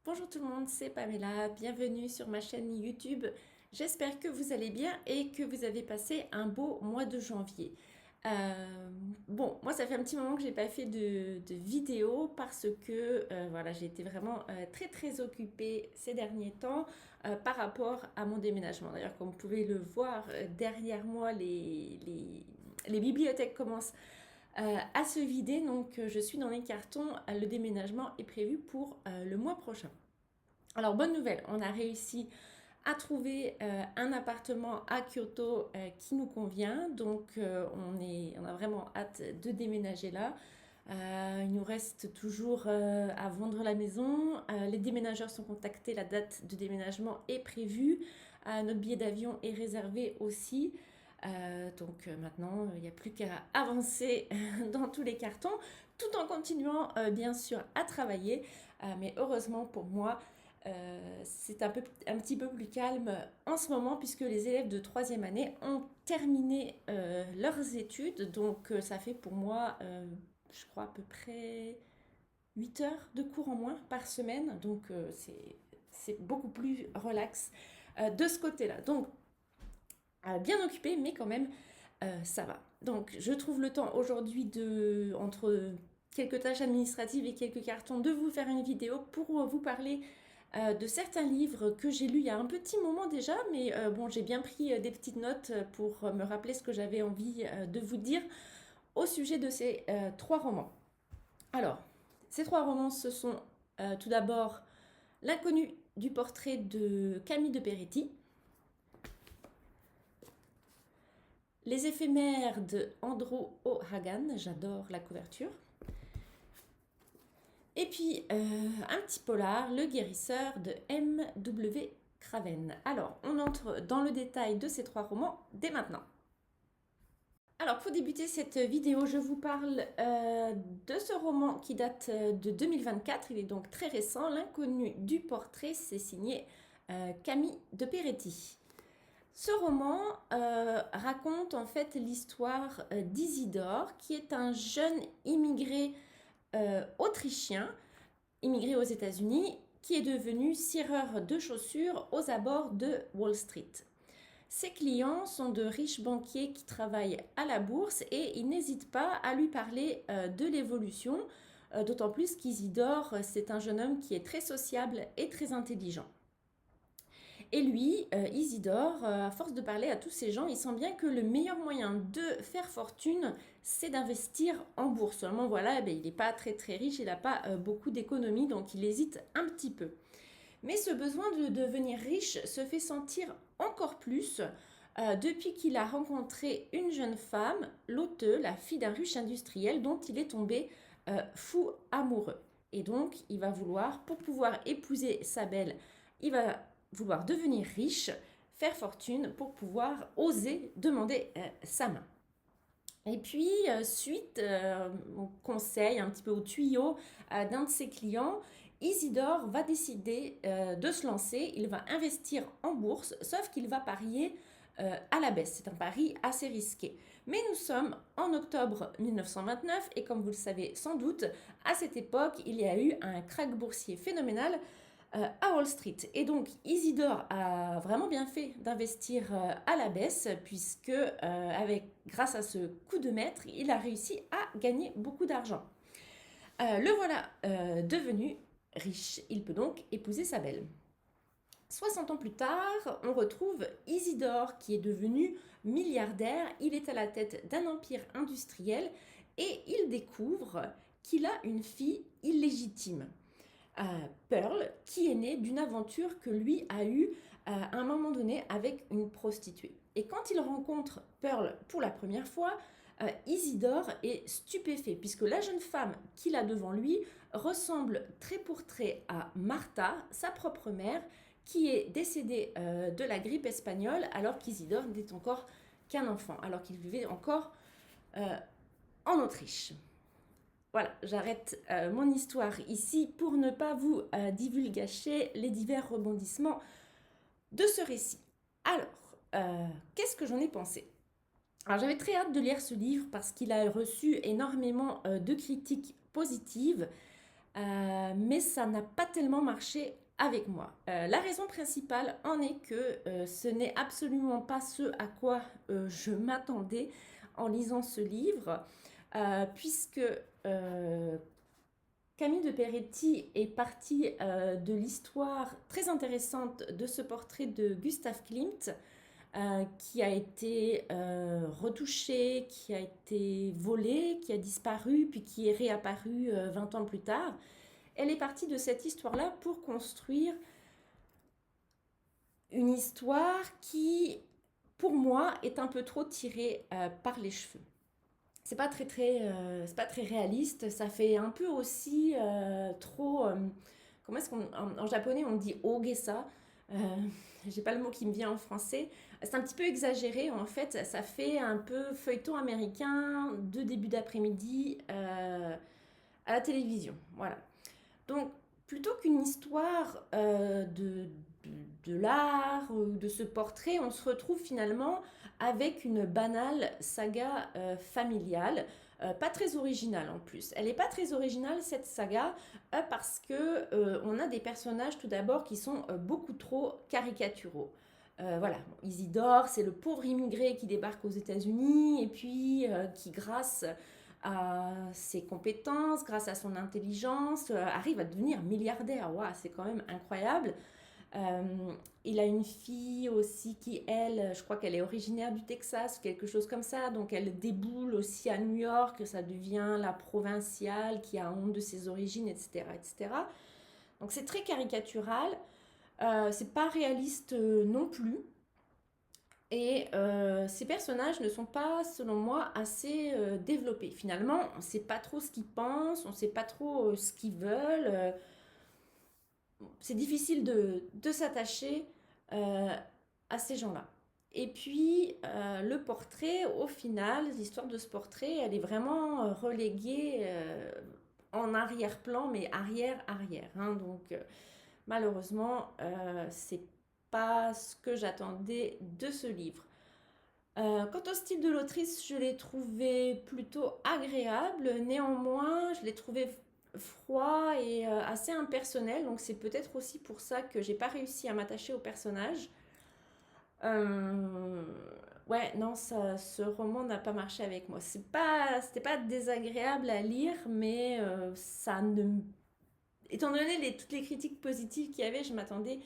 Bonjour tout le monde, c'est Pamela, bienvenue sur ma chaîne YouTube. J'espère que vous allez bien et que vous avez passé un beau mois de janvier. Bon, moi ça fait un petit moment que j'ai pas fait de vidéo parce que voilà, j'ai été vraiment très occupée ces derniers temps par rapport à mon déménagement. D'ailleurs, comme vous pouvez le voir derrière moi, les bibliothèques commencent à se vider, donc je suis dans les cartons. Le déménagement est prévu pour le mois prochain. Alors, bonne nouvelle, on a réussi à trouver un appartement à Kyoto qui nous convient. Donc, on a vraiment hâte de déménager là. Il nous reste toujours à vendre la maison. Les déménageurs sont contactés, la date de déménagement est prévue. Notre billet d'avion est réservé aussi. Maintenant, il n'y a plus qu'à avancer dans tous les cartons, tout en continuant bien sûr à travailler. Mais heureusement pour moi, c'est un petit peu plus calme en ce moment puisque les élèves de troisième année ont terminé leurs études. Donc ça fait pour moi, je crois, à peu près 8 heures de cours en moins par semaine. Donc c'est beaucoup plus relax de ce côté-là. Donc bien occupé, mais quand même, ça va. Donc je trouve le temps aujourd'hui entre quelques tâches administratives et quelques cartons, de vous faire une vidéo pour vous parler de certains livres que j'ai lus il y a un petit moment déjà, mais bon, j'ai bien pris des petites notes pour me rappeler ce que j'avais envie de vous dire au sujet de ces trois romans. Alors, ces trois romans, ce sont tout d'abord L'inconnu du portrait de Camille de Peretti, Les éphémères de Andrew O'Hagan, j'adore la couverture, et puis un petit polar, Le guérisseur de M.W. Craven. Alors, on entre dans le détail de ces trois romans dès maintenant. Alors, pour débuter cette vidéo, je vous parle de ce roman qui date de 2024. Il est donc très récent. L'inconnu du portrait, c'est signé Camille de Peretti. Ce roman raconte en fait l'histoire d'Isidore, qui est un jeune immigré autrichien, immigré aux États-Unis, qui est devenu cireur de chaussures aux abords de Wall Street. Ses clients sont de riches banquiers qui travaillent à la bourse et ils n'hésitent pas à lui parler de l'évolution, d'autant plus qu'Isidore, c'est un jeune homme qui est très sociable et très intelligent. Et lui, Isidore, à force de parler à tous ces gens, il sent bien que le meilleur moyen de faire fortune, c'est d'investir en bourse. Seulement, voilà, il n'est pas très riche, il n'a pas beaucoup d'économies, donc il hésite un petit peu. Mais ce besoin de devenir riche se fait sentir encore plus depuis qu'il a rencontré une jeune femme, Lotte, la fille d'un riche industriel dont il est tombé fou amoureux. Et donc, il va vouloir, pour pouvoir épouser sa belle, il va vouloir devenir riche, faire fortune pour pouvoir oser demander sa main. Et puis, suite au conseil, un petit peu au tuyau d'un de ses clients, Isidore va décider de se lancer. Il va investir en bourse, sauf qu'il va parier à la baisse. C'est un pari assez risqué. Mais nous sommes en octobre 1929 et comme vous le savez sans doute, à cette époque, il y a eu un krach boursier phénoménal à Wall Street. Et donc Isidore a vraiment bien fait d'investir à la baisse puisque grâce à ce coup de maître, il a réussi à gagner beaucoup d'argent. Le voilà devenu riche. Il peut donc épouser sa belle. 60 ans plus tard, on retrouve Isidore qui est devenu milliardaire. Il est à la tête d'un empire industriel et il découvre qu'il a une fille illégitime. Pearl, qui est née d'une aventure que lui a eue à un moment donné avec une prostituée. Et quand il rencontre Pearl pour la première fois, Isidore est stupéfait, puisque la jeune femme qu'il a devant lui ressemble trait pour trait à Martha, sa propre mère, qui est décédée de la grippe espagnole, alors qu'Isidore n'était encore qu'un enfant, alors qu'il vivait encore en Autriche. Voilà, j'arrête mon histoire ici pour ne pas vous divulgacher les divers rebondissements de ce récit. Alors, qu'est-ce que j'en ai pensé? Alors, j'avais très hâte de lire ce livre parce qu'il a reçu énormément de critiques positives. mais ça n'a pas tellement marché avec moi. La raison principale en est que ce n'est absolument pas ce à quoi je m'attendais en lisant ce livre, puisque Camille de Peretti est partie de l'histoire très intéressante de ce portrait de Gustav Klimt, qui a été retouché, qui a été volé, qui a disparu, puis qui est réapparu 20 ans plus tard. Elle est partie de cette histoire-là pour construire une histoire qui, pour moi, est un peu trop tirée par les cheveux. C'est pas c'est pas très réaliste. Ça fait un peu aussi trop. Comment est-ce qu'on en japonais on dit ogesa. Euh, j'ai pas le mot qui me vient en français. C'est un petit peu exagéré en fait. Ça fait un peu feuilleton américain de début d'après-midi à la télévision. Voilà. Donc, plutôt qu'une histoire de l'art ou de ce portrait, on se retrouve finalement avec une banale saga familiale, pas très originale en plus. Elle n'est pas très originale cette saga parce que on a des personnages tout d'abord qui sont beaucoup trop caricaturaux. Voilà, Isidore, c'est le pauvre immigré qui débarque aux États-Unis et puis qui, grâce à ses compétences, grâce à son intelligence, arrive à devenir milliardaire. Waouh, c'est quand même incroyable. Euh, il a une fille aussi qui, elle, je crois qu'elle est originaire du Texas, quelque chose comme ça. Donc elle déboule aussi à New York, ça devient la provinciale qui a honte de ses origines, etc. etc. Donc c'est très caricatural. C'est pas réaliste non plus. Et ces personnages ne sont pas, selon moi, assez développés. Finalement, on ne sait pas trop ce qu'ils pensent, on ne sait pas trop ce qu'ils veulent. C'est difficile de s'attacher euh, à ces gens-là. Et puis, le portrait, au final, l'histoire de ce portrait, elle est vraiment reléguée en arrière-plan, mais arrière-arrière. Hein. Donc, malheureusement, c'est pas ce que j'attendais de ce livre. Quant au style de l'autrice, je l'ai trouvé plutôt agréable. Néanmoins, je l'ai trouvé froid et assez impersonnel. Donc c'est peut-être aussi pour ça que j'ai pas réussi à m'attacher au personnage. Euh, ouais, non, ce roman n'a pas marché avec moi. C'était pas désagréable à lire, mais ça ne... Étant donné toutes les critiques positives qu'il y avait, je m'attendais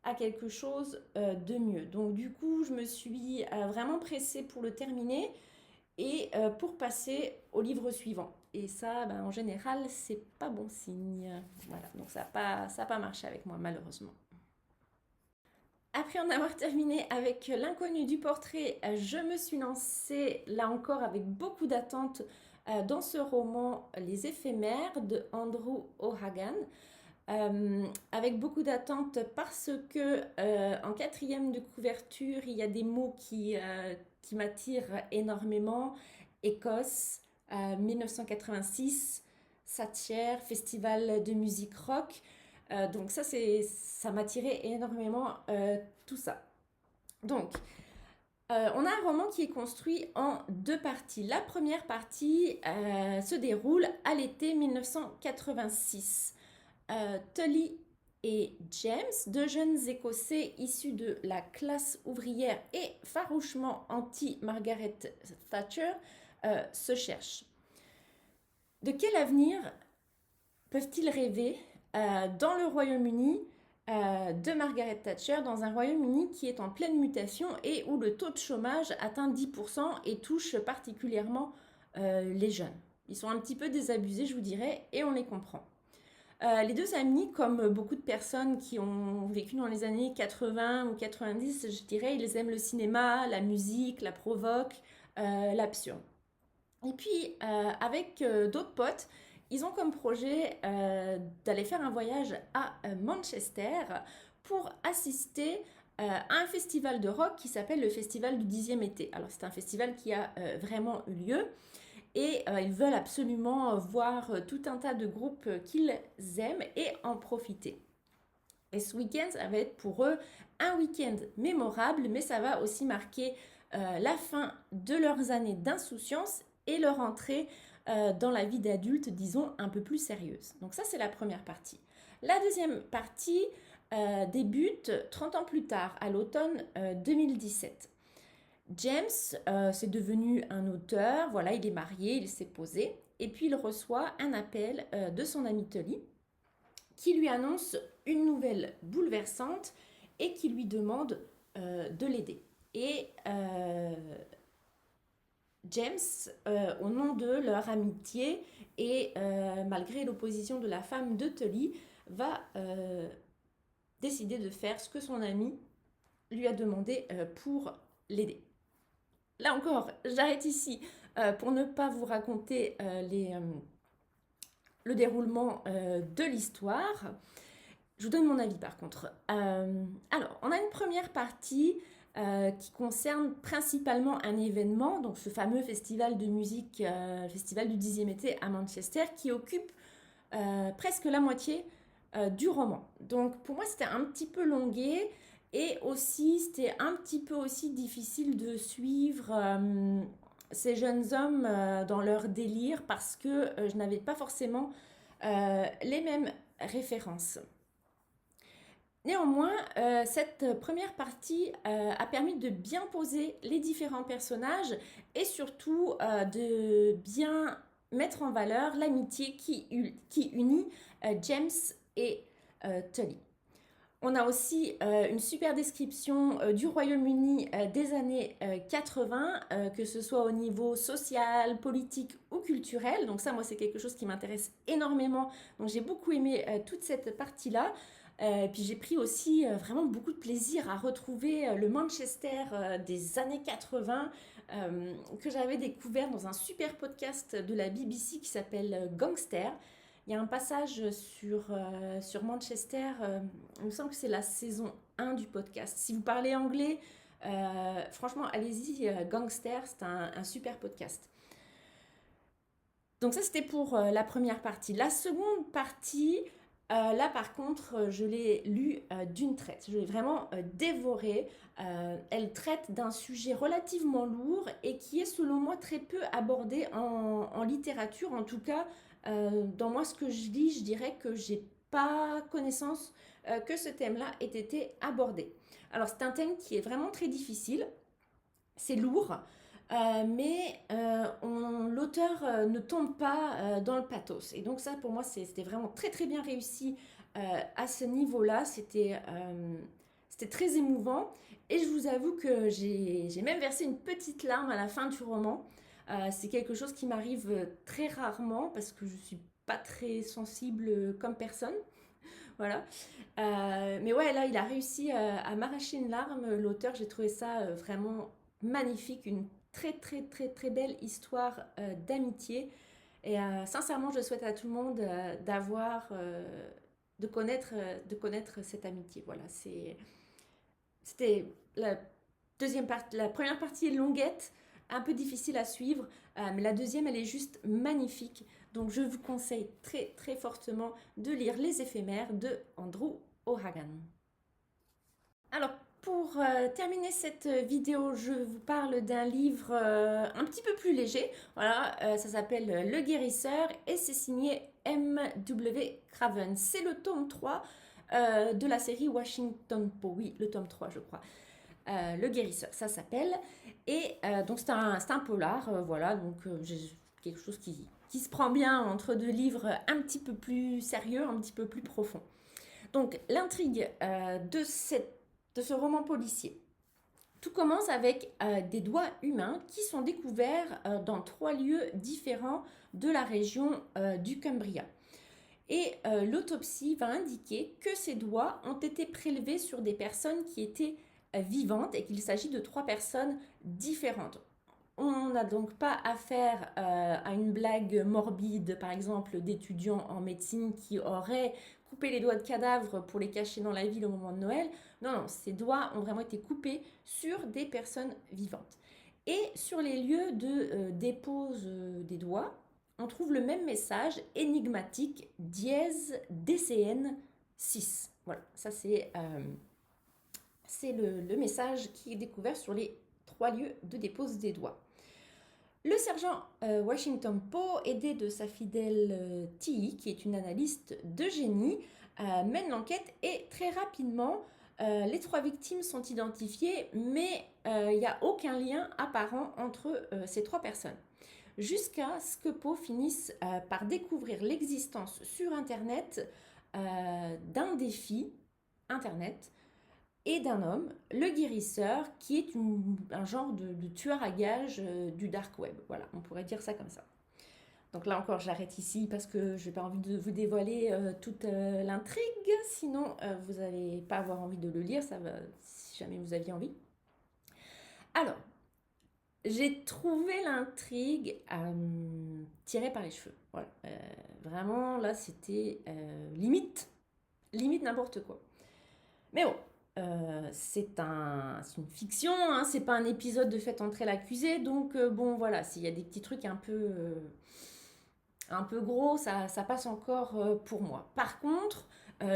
à quelque chose de mieux. Donc du coup, je me suis vraiment pressée pour le terminer et pour passer au livre suivant. Et ça, ben, en général, c'est pas bon signe. Voilà, donc ça a pas marché avec moi, malheureusement. Après en avoir terminé avec l'inconnu du portrait, je me suis lancée là encore avec beaucoup d'attentes dans ce roman Les éphémères de Andrew O'Hagan. Avec beaucoup d'attentes parce que en quatrième de couverture, il y a des mots qui m'attirent énormément. Écosse, 1986, Satire, festival de musique rock. Donc ça m'attirait énormément tout ça. Donc, on a un roman qui est construit en deux parties. La première partie se déroule à l'été 1986. Tully et James, deux jeunes Écossais issus de la classe ouvrière et farouchement anti-Margaret Thatcher, se cherchent. De quel avenir peuvent-ils rêver dans le Royaume-Uni de Margaret Thatcher, dans un Royaume-Uni qui est en pleine mutation et où le taux de chômage atteint 10% et touche particulièrement les jeunes. Ils sont un petit peu désabusés, je vous dirais, et on les comprend. Les deux amis, comme beaucoup de personnes qui ont vécu dans les années 80 ou 90, je dirais, ils aiment le cinéma, la musique, la provoque, l'absurde. Et puis, avec d'autres potes, ils ont comme projet d'aller faire un voyage à Manchester pour assister à un festival de rock qui s'appelle le Festival du 10e été. Alors, c'est un festival qui a vraiment eu lieu. Et ils veulent absolument voir tout un tas de groupes qu'ils aiment et en profiter. Et ce week-end, ça va être pour eux un week-end mémorable, mais ça va aussi marquer la fin de leurs années d'insouciance et leur entrée dans la vie d'adulte, disons, un peu plus sérieuse. Donc ça, c'est la première partie. La deuxième partie débute 30 ans plus tard, à l'automne 2017. James, c'est devenu un auteur, voilà, il est marié, il s'est posé, et puis il reçoit un appel de son ami Tully, qui lui annonce une nouvelle bouleversante et qui lui demande de l'aider. Et James, au nom de leur amitié et malgré l'opposition de la femme de Tully, va décider de faire ce que son ami lui a demandé pour l'aider. Là encore, j'arrête ici pour ne pas vous raconter le déroulement de l'histoire. Je vous donne mon avis par contre. Alors, on a une première partie qui concerne principalement un événement, donc ce fameux festival de musique, festival du 10e été à Manchester, qui occupe presque la moitié du roman. Donc pour moi, c'était un petit peu longué et aussi, c'était un petit peu aussi difficile de suivre ces jeunes hommes dans leur délire parce que je n'avais pas forcément les mêmes références. Néanmoins, cette première partie a permis de bien poser les différents personnages et surtout de bien mettre en valeur l'amitié qui unit James et Tully. On a aussi une super description du Royaume-Uni des années 80, que ce soit au niveau social, politique ou culturel. Donc ça, moi, c'est quelque chose qui m'intéresse énormément. Donc j'ai beaucoup aimé toute cette partie-là. Puis j'ai pris aussi vraiment beaucoup de plaisir à retrouver le Manchester des années 80 que j'avais découvert dans un super podcast de la BBC qui s'appelle Gangster. Il y a un passage sur Manchester, il me semble que c'est la saison 1 du podcast. Si vous parlez anglais, franchement, allez-y, Gangster, c'est un super podcast. Donc ça, c'était pour la première partie. La seconde partie, là par contre, je l'ai lue d'une traite. Je l'ai vraiment dévorée. Elle traite d'un sujet relativement lourd et qui est selon moi très peu abordé en littérature. En tout cas, dans moi ce que je lis, je dirais que j'ai pas connaissance que ce thème-là ait été abordé. Alors c'est un thème qui est vraiment très difficile. C'est lourd. Mais l'auteur ne tombe pas dans le pathos. Et donc ça, pour moi, c'était vraiment très très bien réussi à ce niveau-là. C'était très émouvant. Et je vous avoue que j'ai même versé une petite larme à la fin du roman. C'est quelque chose qui m'arrive très rarement parce que je ne suis pas très sensible comme personne. Voilà. Mais ouais, là, il a réussi à m'arracher une larme. L'auteur, j'ai trouvé ça vraiment magnifique, une très très très très belle histoire d'amitié. Et sincèrement, je souhaite à tout le monde de connaître cette amitié. Voilà, c'était la première partie est longuette, un peu difficile à suivre, mais la deuxième, elle est juste magnifique. Donc je vous conseille très très fortement de lire Les Éphémères de Andrew O'Hagan. Alors pour terminer cette vidéo, je vous parle d'un livre un petit peu plus léger. Voilà, ça s'appelle Le Guérisseur et c'est signé M.W. Craven. C'est le tome 3 de la série Washington Post. Oui, le tome 3, je crois. Le Guérisseur, ça s'appelle. Et donc c'est un polar, voilà, donc j'ai quelque chose qui se prend bien entre deux livres un petit peu plus sérieux, un petit peu plus profonds. Donc l'intrigue de ce roman policier. Tout commence avec des doigts humains qui sont découverts dans 3 lieux différents de la région du Cumbria. Et l'autopsie va indiquer que ces doigts ont été prélevés sur des personnes qui étaient vivantes et qu'il s'agit de 3 personnes différentes. On n'a donc pas affaire à une blague morbide, par exemple, d'étudiants en médecine qui auraient coupé les doigts de cadavres pour les cacher dans la ville au moment de Noël. Non, non, ces doigts ont vraiment été coupés sur des personnes vivantes. Et sur les lieux de dépose des doigts, on trouve le même message énigmatique dièse DCN 6. Voilà, ça c'est le message qui est découvert sur les 3 lieux de dépose des doigts. Le sergent Washington Poe, aidé de sa fidèle Tilly, qui est une analyste de génie, mène l'enquête et très rapidement, les 3 victimes sont identifiées, mais il n'y a aucun lien apparent entre ces 3 personnes. Jusqu'à ce que Poe finisse par découvrir l'existence sur Internet d'un défi Internet et d'un homme, le guérisseur, qui est un genre de tueur à gages du dark web. Voilà, on pourrait dire ça comme ça. Donc là encore, j'arrête ici parce que je n'ai pas envie de vous dévoiler toute l'intrigue, sinon vous n'allez pas avoir envie de le lire, ça va, si jamais vous aviez envie. Alors, j'ai trouvé l'intrigue tirée par les cheveux. Voilà. Vraiment, là, c'était limite n'importe quoi. Mais bon, c'est une fiction, hein, c'est pas un épisode de Faites entrer l'accusé, donc bon voilà, s'il y a des petits trucs un peu gros, ça passe encore pour moi. Par contre,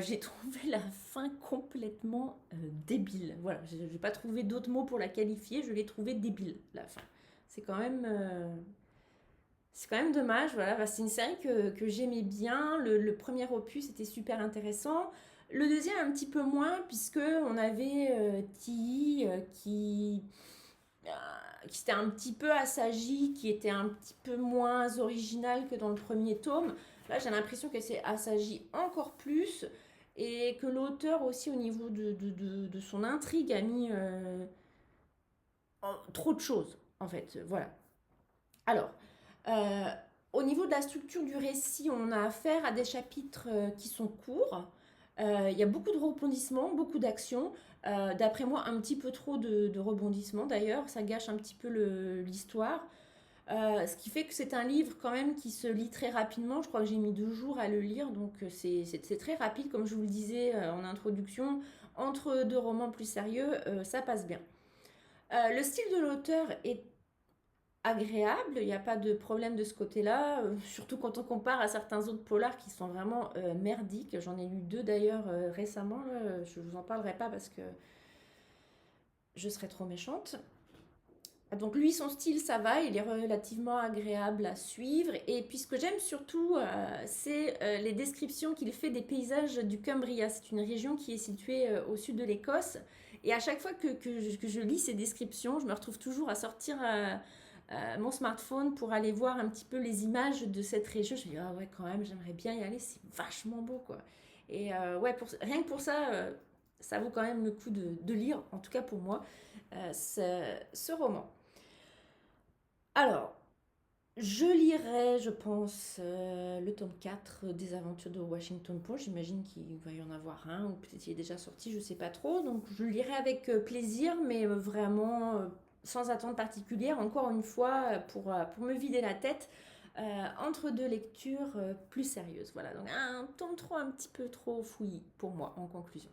j'ai trouvé la fin complètement débile. Voilà, j'ai pas trouvé d'autres mots pour la qualifier, je l'ai trouvée débile, la fin. C'est quand même... c'est quand même dommage, voilà. Bah, c'est une série que j'aimais bien. Le premier opus était super intéressant. Le deuxième, un petit peu moins, puisque on avait Tilly qui s'était un petit peu assagie, qui était un petit peu moins originale que dans le premier tome. Là, j'ai l'impression qu'elle s'est assagie encore plus et que l'auteur aussi, au niveau de son intrigue, a mis trop de choses, en fait. Voilà. Alors, euh, au niveau de la structure du récit, on a affaire à des chapitres qui sont courts. Il y a beaucoup de rebondissements, beaucoup d'actions. D'après moi, un petit peu trop de rebondissements d'ailleurs. Ça gâche un petit peu l'histoire. Ce qui fait que c'est un livre quand même qui se lit très rapidement. Je crois que j'ai mis 2 jours à le lire, donc c'est très rapide, comme je vous le disais en introduction. Entre 2 romans plus sérieux, ça passe bien. Le style de l'auteur est agréable, il n'y a pas de problème de ce côté-là, surtout quand on compare à certains autres polars qui sont vraiment merdiques. J'en ai lu 2 d'ailleurs récemment, là. Je ne vous en parlerai pas parce que je serais trop méchante. Donc lui, son style, ça va, il est relativement agréable à suivre. Et puis ce que j'aime surtout, c'est les descriptions qu'il fait des paysages du Cumbria. C'est une région qui est située au sud de l'Écosse. Et à chaque fois que je lis ces descriptions, je me retrouve toujours à sortir mon smartphone pour aller voir un petit peu les images de cette région. Je me dis, ah ouais, quand même, j'aimerais bien y aller, c'est vachement beau, quoi. Et ouais, rien que pour ça, ça vaut quand même le coup de lire, en tout cas pour moi, ce roman. Alors, je lirai, je pense, le tome 4 des aventures de Washington Poe. J'imagine qu'il va y en avoir un, ou peut-être il est déjà sorti, je ne sais pas trop. Donc, je le lirai avec plaisir, mais vraiment sans attente particulière. Encore une fois, pour me vider la tête, entre 2 lectures plus sérieuses. Voilà, donc un tome 3 un petit peu trop fouillis pour moi, en conclusion.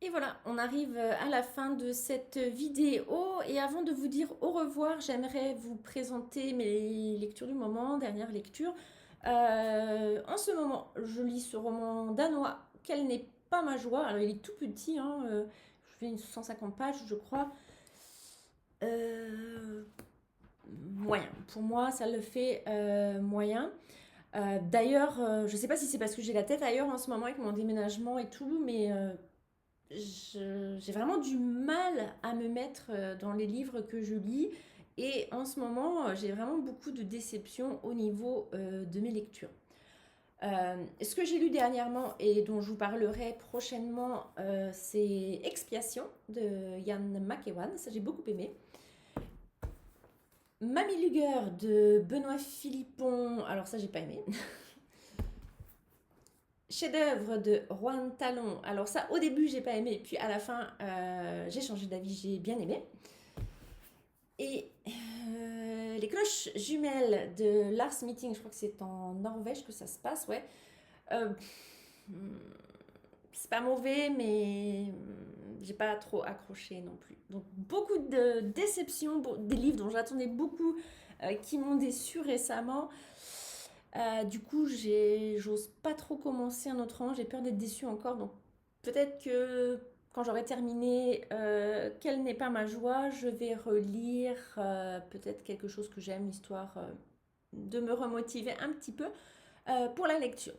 Et voilà, on arrive à la fin de cette vidéo et avant de vous dire au revoir, j'aimerais vous présenter mes lectures du moment, dernière lecture. En ce moment, je lis ce roman danois, Quelle n'est pas ma joie. Alors il est tout petit, hein, je fais 150 pages je crois. Euh, Moyen, pour moi ça le fait moyen. D'ailleurs, je ne sais pas si c'est parce que j'ai la tête ailleurs en ce moment avec mon déménagement et tout, mais j'ai vraiment du mal à me mettre dans les livres que je lis. Et en ce moment, j'ai vraiment beaucoup de déceptions au niveau de mes lectures. Ce que j'ai lu dernièrement et dont je vous parlerai prochainement, c'est Expiation de Yann McEwan. Ça, j'ai beaucoup aimé. Mamie Luger de Benoît Philippon. Alors ça, j'ai pas aimé. Chef-d'œuvre de Juan Talon. Alors ça, au début, j'ai pas aimé, puis à la fin, j'ai changé d'avis, j'ai bien aimé. Et les cloches jumelles de Lars Meeting, je crois que c'est en Norvège que ça se passe, ouais. Euh, c'est pas mauvais, mais j'ai pas trop accroché non plus. Donc beaucoup de déceptions, des livres dont j'attendais beaucoup, qui m'ont déçu récemment. Du coup, j'ose pas trop commencer un autre roman, j'ai peur d'être déçue encore, donc peut-être que quand j'aurai terminé Quelle n'est pas ma joie, je vais relire peut-être quelque chose que j'aime, histoire de me remotiver un petit peu pour la lecture.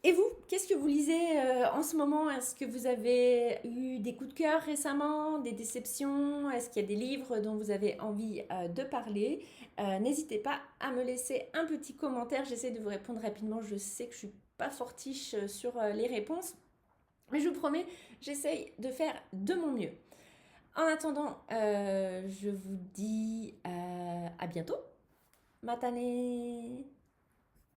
Et vous, qu'est-ce que vous lisez en ce moment? Est-ce que vous avez eu des coups de cœur récemment, des déceptions? Est-ce qu'il y a des livres dont vous avez envie de parler? N'hésitez pas à me laisser un petit commentaire. J'essaie de vous répondre rapidement. Je sais que je suis pas fortiche sur les réponses, mais je vous promets, j'essaye de faire de mon mieux. En attendant, je vous dis à bientôt. Matane!